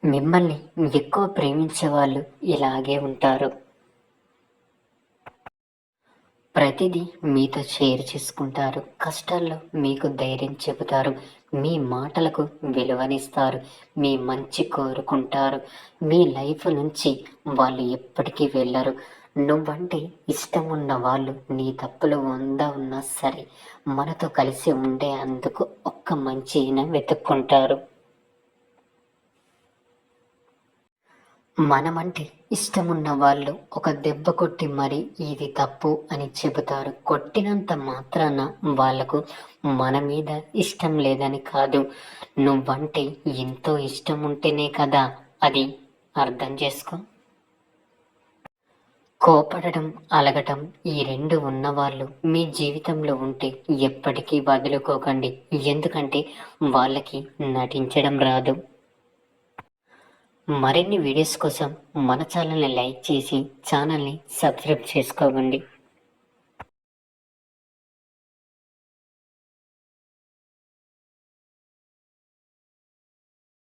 మిమ్మల్ని ఎక్కువ ప్రేమించే వాళ్ళు ఇలాగే ఉంటారు. ప్రతిదీ మీతో షేర్ చేసుకుంటారు. కష్టాల్లో మీకు ధైర్యం చెబుతారు. మీ మాటలకు విలువనిస్తారు. మీ మంచి కోరుకుంటారు. మీ లైఫ్ నుంచి వాళ్ళు ఎప్పటికీ వెళ్ళరు. నువ్వంటే ఇష్టం ఉన్న వాళ్ళు నీ తప్పులు 100 ఉన్నా సరే మనతో కలిసి ఉండే అందుకు ఒక్క మంచిని వెతుక్కుంటారు. మనమంటే ఇష్టమున్న వాళ్ళు ఒక దెబ్బ కొట్టి మరి ఇది తప్పు అని చెబుతారు. కొట్టినంత మాత్రాన వాళ్లకు మన మీద ఇష్టం లేదని కాదు, నువ్వంటే ఎంతో ఇష్టం ఉంటేనే కదా అది. అర్థం చేసుకో. కోపడటం, అలగటం ఈ 2 ఉన్నవాళ్ళు మీ జీవితంలో ఉంటే ఎప్పటికీ వదులుకోకండి. ఎందుకంటే వాళ్ళకి నటించడం రాదు. మరిన్ని వీడియోస్ కోసం మన ఛానల్ని లైక్ చేసి ఛానల్ని సబ్స్క్రైబ్ చేసుకోండి.